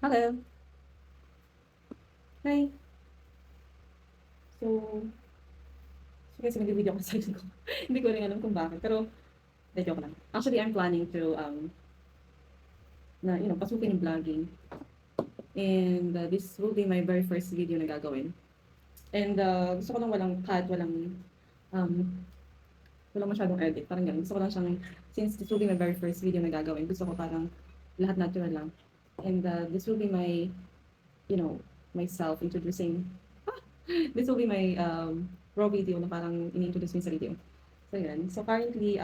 Hello. Hi. So, kasi nag-video ako sa sarili ko. Hindi ko rin alam kung bakit, pero de joke lang. Actually, I'm planning to, pasukin yung vlogging. And this will be my very first video na gagawin. And gusto ko lang walang cut, um, walang masyadong edit. Parang ganun. Gusto ko lang siyang, since this will be my very first video na gagawin, gusto ko parang lahat natural lang. And this will be my, you know, myself introducing. This will be my raw video na parang ini-introduce mo yung sarili ko. So, yun. So, currently,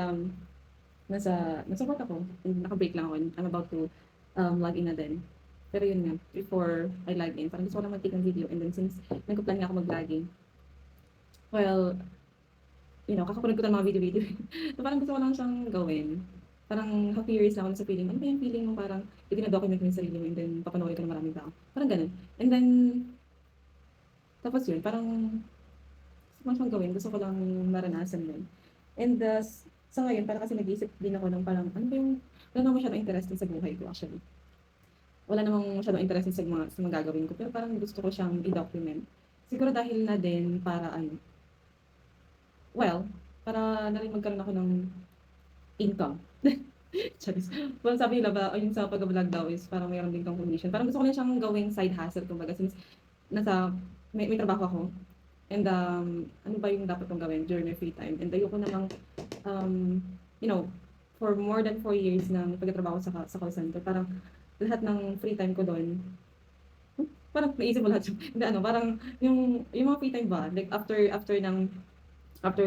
nasa work ako. And naka-break lang ako. And I'm about to log in na din. Pero yun nga, before I log in, parang gusto ko lang mag-take ng video. And then since nagpa-plan nga ako mag-vlogging, well, kakapunod ko ng mga video-video. So, parang gusto ko lang siyang gawin. Parang happy years lang ako sa feeling. Ano ba yung feeling mo parang i-document mo yung sarili mo and then papanoorin ka ng maraming tao. Parang ganun. And then, tapos yun, parang gusto ko lang siyang gawin. Gusto ko lang maranasan yun. And sa ngayon, parang kasi nag-iisip din ako ng parang, ano ba yung, wala namang masyadong interesting sa buhay ko actually. Wala namang masyadong interesting sa mga gagawin ko. Pero parang gusto ko siyang i-document. Siguro dahil na din para well, para na rin magkaroon ako ng income. Charis. Well, sabi nila ba, yung sa pag-vlog daw is parang mayroon din kang commission. Parang gusto ko lang siyang gawing side hustle, kumbaga, since may trabaho ako. And ano ba yung dapat kong gawin during my free time? And ayoko namang, um, you know, for more than 4 years ng pagtatrabaho sa call center, parang lahat ng free time ko doon, parang naisip mo lahat yung, hindi parang yung mga free time ba, like after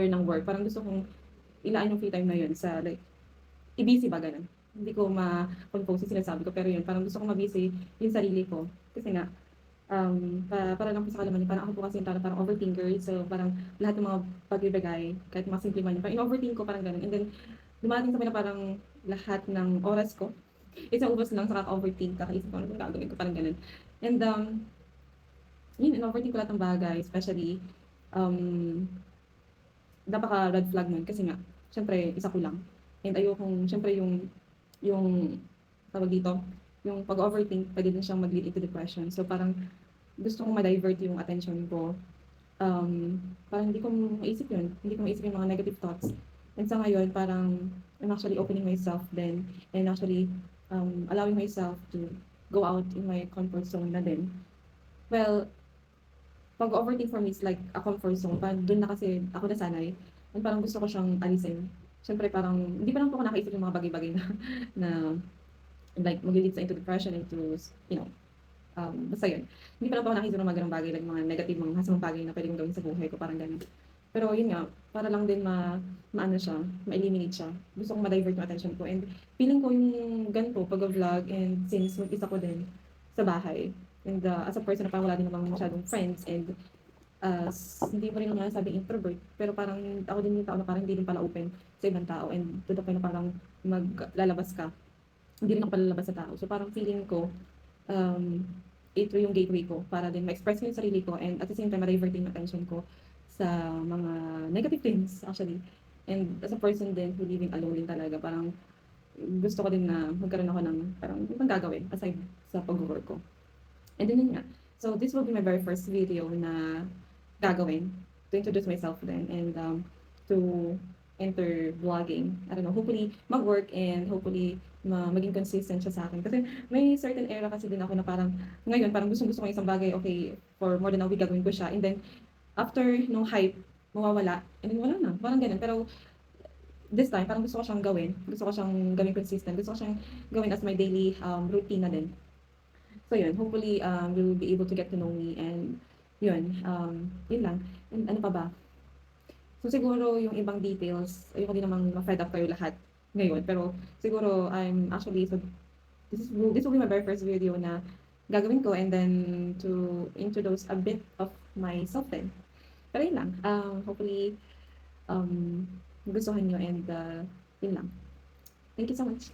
ng work, parang gusto kong ilaan yung free time na yun sa like, i-busy ba ganun. Hindi ko ma-compose yung sinasabi ko, pero yun, parang gusto kong ma-busy yung sarili ko. Kasi nga, para lang po sa kalaman niyo, parang ako po kasi yung tao na parang overthinker. So, parang lahat ng mga pagbibigay, kahit mga simple man yun, parang in-overthink ko, parang ganun. And then, dumating sa point na parang lahat ng oras ko, isang ubos lang sa kaka-overthink, kakaisip ko ano kung gagawin ko, parang ganun. And, yun, in-overthink ko lahat ng bagay, especially, um, napaka-red flag nun kasi nga, syempre, isa ko lang. And ayokong, syempre, yung, tawag dito, yung pag-overthink, pwede din siyang mag-lead into depression. So, parang, gusto kong ma-divert yung attention ko. Parang hindi ko maisip yun. Hindi ko maisip yung mga negative thoughts. And sa ngayon, parang I'm actually opening myself then and actually allowing myself to go out in my comfort zone na din. Well, pag-overthink for me is like a comfort zone. Parang doon na kasi ako nasanay. And parang gusto ko siyang alisin. Siyempre parang, hindi pa lang po ako nakaisip yung mga bagay-bagay na like mag-lead sa into depression, into, you know, basta yun. Hindi pa lang po ako nakikita ng mga ganung bagay, like mga negative, mga masamang bagay na pwede kong gawin sa buhay ko, parang ganun. Pero yun nga, para lang din maano siya, ma-eliminate siya. Gusto kong ma-divert yung attention ko. And feeling ko yung ganito, pag-vlog, and since mag-isa ko din sa bahay, and as a person na parang wala din namang masyadong friends, and hindi mo rin naman sabing introvert, pero parang ako din yung tao na parang hindi din pala open sa ibang tao, and to the point na parang maglalabas ka, hindi rin ako palalabas sa tao. So parang feeling ko, um, ito yung gateway ko para din ma-express ko yung sarili ko and at the same time ma-divert yung attention ko sa mga negative things actually. And as a person din who living alone din talaga, parang gusto ko din na magkaroon ako ng parang ibang gagawin aside sa pag-work ko. And then yun nga. So this will be my very first video na gagawin to introduce myself then and to enter vlogging. I don't know, hopefully mag-work and hopefully maging consistent siya sa akin. Kasi may certain era kasi din ako na parang ngayon parang gustong-gusto ko yung isang bagay, okay, for more than a week gagawin ko siya. And then after nung hype, mawawala. And then wala na. Parang ganun. Pero this time, parang gusto ko siyang gawin. Gusto ko siyang gawin consistent. Gusto ko siyang gawin as my daily routine na din. So yun, hopefully you'll be able to get to know me and yun lang. And ano pa ba? So siguro yung ibang details, ayoko din namang ma-fed up kayo lahat ngayon. Pero siguro I'm actually, so this will be my very first video na gagawin ko and then to introduce a bit of myself then. Pero yun lang. Hopefully, gustuhan nyo and yun lang. Thank you so much.